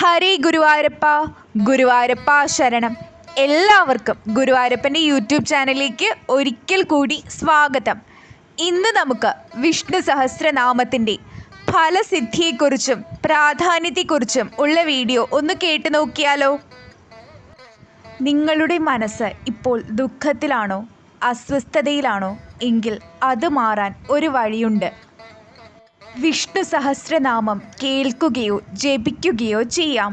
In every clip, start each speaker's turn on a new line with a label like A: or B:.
A: ഹരി ഗുരുവായൂരപ്പ, ഗുരുവായൂരപ്പ ശരണം. എല്ലാവർക്കും ഗുരുവായൂരപ്പൻ്റെ യൂട്യൂബ് ചാനലിലേക്ക് ഒരിക്കൽ കൂടി സ്വാഗതം. ഇന്ന് നമുക്ക് വിഷ്ണു സഹസ്രനാമത്തിൻ്റെ ഫലസിദ്ധിയെക്കുറിച്ചും പ്രാധാന്യത്തെക്കുറിച്ചും ഉള്ള വീഡിയോ ഒന്ന് കേട്ടു നോക്കിയാലോ. നിങ്ങളുടെ മനസ്സ് ഇപ്പോൾ ദുഃഖത്തിലാണോ, അസ്വസ്ഥതയിലാണോ എങ്കിൽ അത് മാറാൻ ഒരു വഴിയുണ്ട്. വിഷ്ണു സഹസ്രനാമം കേൾക്കുകയോ ജപിക്കുകയോ ചെയ്യാം.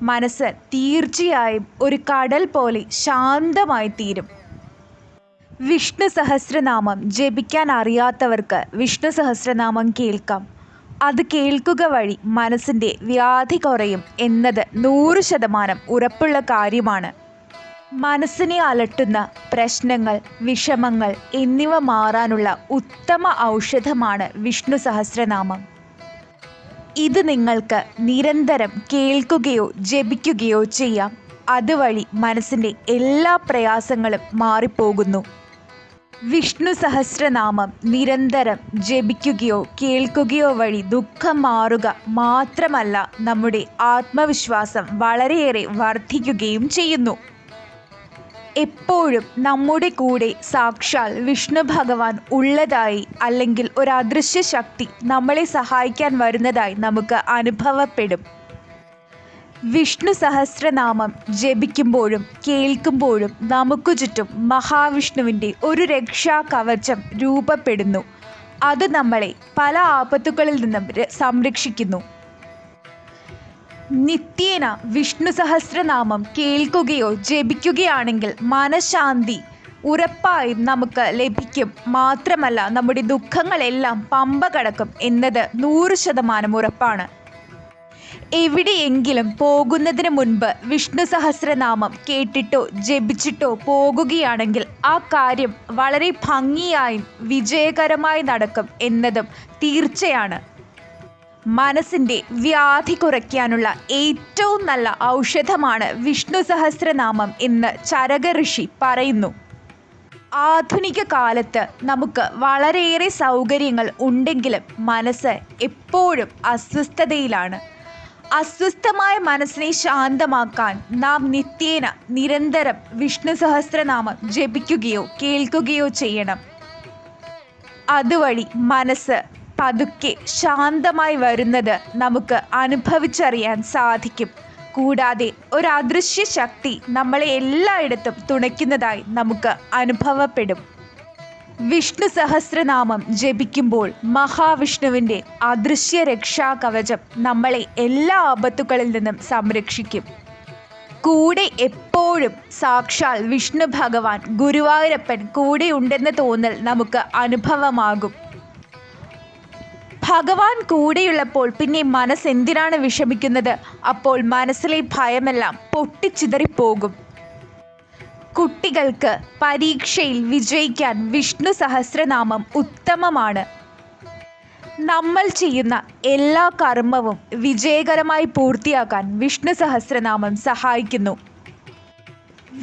A: മനസ്സ് തീർച്ചയായും ഒരു കടൽ പോലെ ശാന്തമായി തീരും. വിഷ്ണു സഹസ്രനാമം ജപിക്കാൻ അറിയാത്തവർക്ക് വിഷ്ണു സഹസ്രനാമം കേൾക്കാം. അത് കേൾക്കുക വഴി മനസ്സിൻ്റെ വ്യാധി കുറയും എന്നത് 100% ഉറപ്പുള്ള കാര്യമാണ്. മനസ്സിനെ അലട്ടുന്ന പ്രശ്നങ്ങൾ, വിഷമങ്ങൾ എന്നിവ മാറാനുള്ള ഉത്തമ ഔഷധമാണ് വിഷ്ണു സഹസ്രനാമം. ഇത് നിങ്ങൾക്ക് നിരന്തരം കേൾക്കുകയോ ജപിക്കുകയോ ചെയ്യാം. അതുവഴി മനസ്സിൻ്റെ എല്ലാ പ്രയാസങ്ങളും മാറിപ്പോകുന്നു. വിഷ്ണു സഹസ്രനാമം നിരന്തരം ജപിക്കുകയോ കേൾക്കുകയോ വഴി ദുഃഖം മാറുക മാത്രമല്ല, നമ്മുടെ ആത്മവിശ്വാസം വളരെയേറെ വർദ്ധിക്കുകയും ചെയ്യുന്നു. എപ്പോഴും നമ്മുടെ കൂടെ സാക്ഷാൽ വിഷ്ണു ഭഗവാൻ ഉള്ളതായി, അല്ലെങ്കിൽ ഒരു അദൃശ്യ ശക്തി നമ്മളെ സഹായിക്കാൻ വരുന്നതായി നമുക്ക് അനുഭവപ്പെടും. വിഷ്ണു സഹസ്രനാമം ജപിക്കുമ്പോഴും കേൾക്കുമ്പോഴും നമുക്ക് ചുറ്റും മഹാവിഷ്ണുവിൻ്റെ ഒരു രക്ഷാ കവചം രൂപപ്പെടുന്നു. അത് നമ്മളെ പല ആപത്തുകളിൽ നിന്നും സംരക്ഷിക്കുന്നു. നിത്യേന വിഷ്ണു സഹസ്രനാമം കേൾക്കുകയോ ജപിക്കുകയാണെങ്കിൽ മനഃശാന്തി ഉറപ്പായും നമുക്ക് ലഭിക്കും. മാത്രമല്ല, നമ്മുടെ ദുഃഖങ്ങളെല്ലാം പമ്പ കടക്കും എന്നത് 100% ഉറപ്പാണ്. എവിടെയെങ്കിലും പോകുന്നതിന് മുൻപ് വിഷ്ണു സഹസ്രനാമം കേട്ടിട്ടോ ജപിച്ചിട്ടോ പോകുകയാണെങ്കിൽ ആ കാര്യം വളരെ ഭംഗിയായും വിജയകരമായി നടക്കും എന്നതും തീർച്ചയാണ്. മനസ്സിൻ്റെ വ്യാധി കുറയ്ക്കാനുള്ള ഏറ്റവും നല്ല ഔഷധമാണ് വിഷ്ണു സഹസ്രനാമം എന്ന് ചരക ഋഷി പറയുന്നു. ആധുനിക കാലത്ത് നമുക്ക് വളരെയേറെ സൗകര്യങ്ങൾ ഉണ്ടെങ്കിലും മനസ്സ് എപ്പോഴും അസ്വസ്ഥതയിലാണ്. അസ്വസ്ഥമായ മനസ്സിനെ ശാന്തമാക്കാൻ നാം നിത്യേന നിരന്തരം വിഷ്ണു സഹസ്രനാമം ജപിക്കുകയോ കേൾക്കുകയോ ചെയ്യണം. അതുവഴി മനസ്സ് പതുക്കെ ശാന്തമായി വരുന്നത് നമുക്ക് അനുഭവിച്ചറിയാൻ സാധിക്കും. കൂടാതെ ഒരു അദൃശ്യ ശക്തി നമ്മളെ എല്ലായിടത്തും തുണയ്ക്കുന്നതായി നമുക്ക് അനുഭവപ്പെടും. വിഷ്ണു സഹസ്രനാമം ജപിക്കുമ്പോൾ മഹാവിഷ്ണുവിൻ്റെ അദൃശ്യ രക്ഷാ കവചം നമ്മളെ എല്ലാ ആപത്തുകളിൽ നിന്നും സംരക്ഷിക്കും. കൂടെ എപ്പോഴും സാക്ഷാൽ വിഷ്ണു ഭഗവാൻ ഗുരുവായൂരപ്പൻ കൂടെ ഉണ്ടെന്ന് തോന്നൽ നമുക്ക് അനുഭവമാകും. ഭഗവാൻ കൂടെയുള്ളപ്പോൾ പിന്നെ മനസ്സ് എന്തിനാണ് വിഷമിക്കുന്നത്? അപ്പോൾ മനസ്സിലെ ഭയമെല്ലാം പൊട്ടിച്ചിതറിപ്പോകും. കുട്ടികൾക്ക് പരീക്ഷയിൽ വിജയിക്കാൻ വിഷ്ണു സഹസ്രനാമം ഉത്തമമാണ്. നമ്മൾ ചെയ്യുന്ന എല്ലാ കർമ്മവും വിജയകരമായി പൂർത്തിയാക്കാൻ വിഷ്ണു സഹസ്രനാമം സഹായിക്കുന്നു.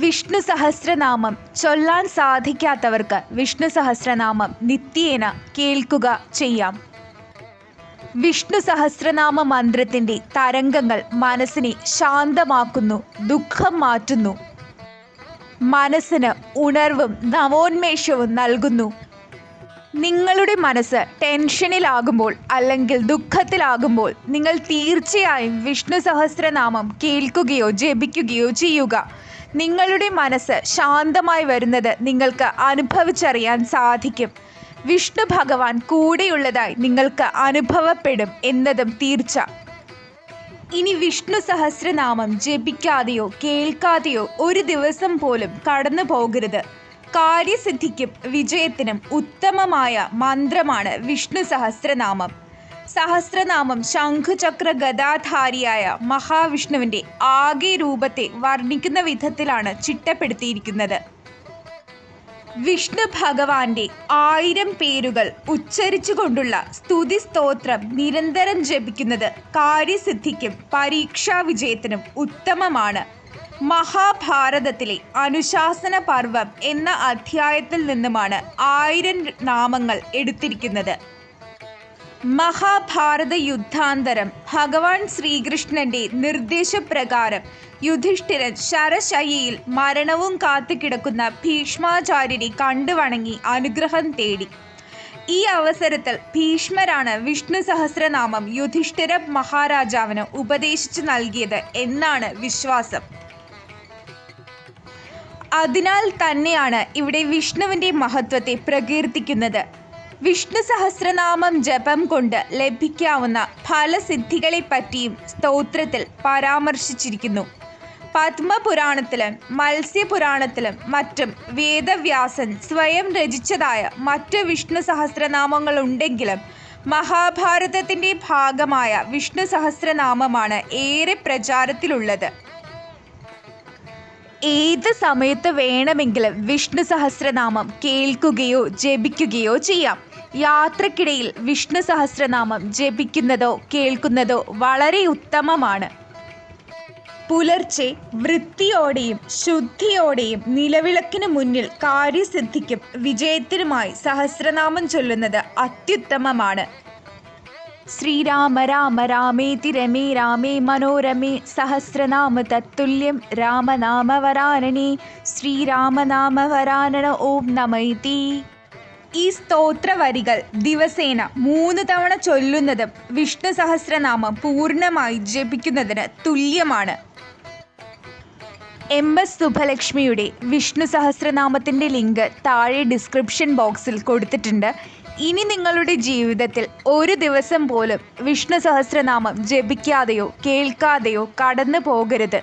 A: വിഷ്ണു സഹസ്രനാമം ചൊല്ലാൻ സാധിക്കാത്തവർക്ക് വിഷ്ണു സഹസ്രനാമം നിത്യേന കേൾക്കുക ചെയ്യാം. വിഷ്ണു സഹസ്രനാമ മന്ത്രത്തിൻ്റെ തരംഗങ്ങൾ മനസ്സിനെ ശാന്തമാക്കുന്നു, ദുഃഖം മാറ്റുന്നു, മനസ്സിന് ഉണർവും നവോന്മേഷവും നൽകുന്നു. നിങ്ങളുടെ മനസ്സ് ടെൻഷനിലാകുമ്പോൾ അല്ലെങ്കിൽ ദുഃഖത്തിലാകുമ്പോൾ നിങ്ങൾ തീർച്ചയായും വിഷ്ണു സഹസ്രനാമം കേൾക്കുകയോ ജപിക്കുകയോ ചെയ്യുക. നിങ്ങളുടെ മനസ്സ് ശാന്തമായി വരുന്നത് നിങ്ങൾക്ക് അനുഭവിച്ചറിയാൻ സാധിക്കും. വിഷ്ണു ഭഗവാൻ കൂടെയുള്ളതായി നിങ്ങൾക്ക് അനുഭവപ്പെടും എന്നതും തീർച്ച. ഇനി വിഷ്ണു സഹസ്രനാമം ജപിക്കാതെയോ കേൾക്കാതെയോ ഒരു ദിവസം പോലും കടന്നു പോകരുത്. കാര്യസിദ്ധിക്കും വിജയത്തിനും ഉത്തമമായ മന്ത്രമാണ് വിഷ്ണു സഹസ്രനാമം. സഹസ്രനാമം ശംഖുചക്ര ഗദാധാരിയായ മഹാവിഷ്ണുവിൻ്റെ ആകെ രൂപത്തെ വർണ്ണിക്കുന്ന വിധത്തിലാണ് ചിട്ടപ്പെടുത്തിയിരിക്കുന്നത്. വിഷ്ണു ഭഗവാന്റെ 1000 പേരുകൾ ഉച്ചരിച്ചുകൊണ്ടുള്ള സ്തുതി സ്തോത്രം നിരന്തരം ജപിക്കുന്നത് കാര്യസിദ്ധിക്കും പരീക്ഷാ വിജയത്തിനും ഉത്തമമാണ്. മഹാഭാരതത്തിലെ അനുശാസന പർവം എന്ന അധ്യായത്തിൽ നിന്നുമാണ് 1000 നാമങ്ങൾ എടുത്തിരിക്കുന്നത്. മഹാഭാരത യുദ്ധാന്തരം ഭഗവാൻ ശ്രീകൃഷ്ണന്റെ നിർദ്ദേശപ്രകാരം യുധിഷ്ഠിരൻ ശരശയ്യയിൽ മരണവും കാത്തുകിടക്കുന്ന ഭീഷ്മാചാര്യരെ കണ്ടുവണങ്ങി അനുഗ്രഹം തേടി. ഈ അവസരത്തിൽ ഭീഷ്മരാണ് വിഷ്ണു സഹസ്രനാമം യുധിഷ്ഠിര മഹാരാജാവിന് ഉപദേശിച്ചു നൽകിയത് എന്നാണ് വിശ്വാസം. അതിനാൽ തന്നെയാണ് ഇവിടെ വിഷ്ണുവിൻ്റെ മഹത്വത്തെ പ്രകീർത്തിക്കുന്നത്. വിഷ്ണു സഹസ്രനാമം ജപം കൊണ്ട് ലഭിക്കാവുന്ന ഫലസിദ്ധികളെപ്പറ്റിയും സ്തോത്രത്തിൽ പരാമർശിച്ചിരിക്കുന്നു. പത്മപുരാണത്തിലും മത്സ്യപുരാണത്തിലും മറ്റും വേദവ്യാസൻ സ്വയം രചിച്ചതായ മറ്റ് വിഷ്ണു സഹസ്രനാമങ്ങളുണ്ടെങ്കിലും മഹാഭാരതത്തിൻ്റെ ഭാഗമായ വിഷ്ണു സഹസ്രനാമമാണ് ഏറെ പ്രചാരത്തിലുള്ളത്. ഏത് സമയത്ത് വേണമെങ്കിലും വിഷ്ണു സഹസ്രനാമം കേൾക്കുകയോ ജപിക്കുകയോ ചെയ്യാം. യാത്രക്കിടയിൽ വിഷ്ണു സഹസ്രനാമം ജപിക്കുന്നതോ കേൾക്കുന്നതോ വളരെ ഉത്തമമാണ്. പുലർച്ചെ വൃത്തിയോടെയും ശുദ്ധിയോടെയും നിലവിളക്കിന് മുന്നിൽ കാര്യസിദ്ധിക്കും വിജയത്തിനുമായി സഹസ്രനാമം ചൊല്ലുന്നത് അത്യുത്തമമാണ്. ശ്രീരാമ രാമ രാമേതി രമേ രാമേ മനോരമേ സഹസ്രനാമ തത്തുല്യം രാമനാമവരാനനേ ശ്രീരാമനാമവരാനന ഓം നമൈതി. ഈ സ്തോത്രവരികൾ ദിവസേന 3 തവണ ചൊല്ലുന്നതും വിഷ്ണു സഹസ്രനാമം പൂർണ്ണമായി ജപിക്കുന്നതിന് തുല്യമാണ്. MS സുഭലക്ഷ്മിയുടെ വിഷ്ണു സഹസ്രനാമത്തിൻ്റെ ലിങ്ക് താഴെ ഡിസ്ക്രിപ്ഷൻ ബോക്സിൽ കൊടുത്തിട്ടുണ്ട്. ഇനി നിങ്ങളുടെ ജീവിതത്തിൽ ഒരു ദിവസം പോലും വിഷ്ണു സഹസ്രനാമം ജപിക്കാതെയോ കേൾക്കാതെയോ കടന്നു പോകരുത്.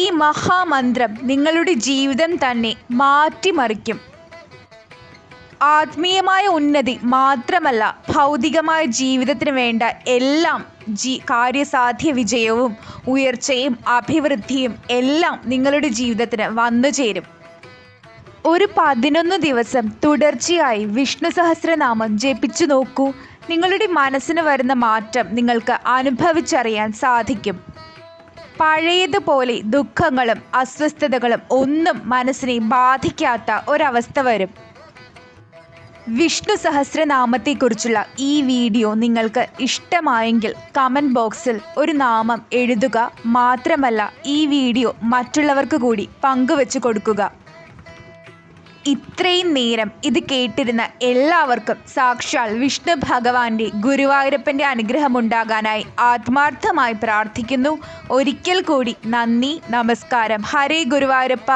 A: ഈ മഹാമന്ത്രം നിങ്ങളുടെ ജീവിതം തന്നെ മാറ്റിമറിക്കും. ആത്മീയമായ ഉന്നതി മാത്രമല്ല, ഭൗതികമായ ജീവിതത്തിന് വേണ്ട എല്ലാം കാര്യസാധ്യ വിജയവും ഉയർച്ചയും അഭിവൃദ്ധിയും എല്ലാം നിങ്ങളുടെ ജീവിതത്തിന് വന്നു ചേരും. ഒരു 11 ദിവസം തുടർച്ചയായി വിഷ്ണു സഹസ്രനാമം ജപിച്ചു നോക്കൂ. നിങ്ങളുടെ മനസ്സിന് വരുന്ന മാറ്റം നിങ്ങൾക്ക് അനുഭവിച്ചറിയാൻ സാധിക്കും. പഴയതുപോലെ ദുഃഖങ്ങളും അസ്വസ്ഥതകളും ഒന്നും മനസ്സിനെ ബാധിക്കാത്ത ഒരവസ്ഥ വരും. വിഷ്ണു സഹസ്രനാമത്തെക്കുറിച്ചുള്ള ഈ വീഡിയോ നിങ്ങൾക്ക് ഇഷ്ടമായെങ്കിൽ കമൻറ്റ് ബോക്സിൽ ഒരു നാമം എഴുതുക. മാത്രമല്ല, ഈ വീഡിയോ മറ്റുള്ളവർക്ക് കൂടി പങ്കുവെച്ചു കൊടുക്കുക. ഇത്രയും നേരം ഇത് കേട്ടിരുന്ന എല്ലാവർക്കും സാക്ഷാൽ വിഷ്ണു ഭഗവാന്റെ ഗുരുവായൂരപ്പൻ്റെ അനുഗ്രഹമുണ്ടാകാനായി ആത്മാർത്ഥമായി പ്രാർത്ഥിക്കുന്നു. ഒരിക്കൽ കൂടി നന്ദി, നമസ്കാരം. ഹരേ ഗുരുവായൂരപ്പ.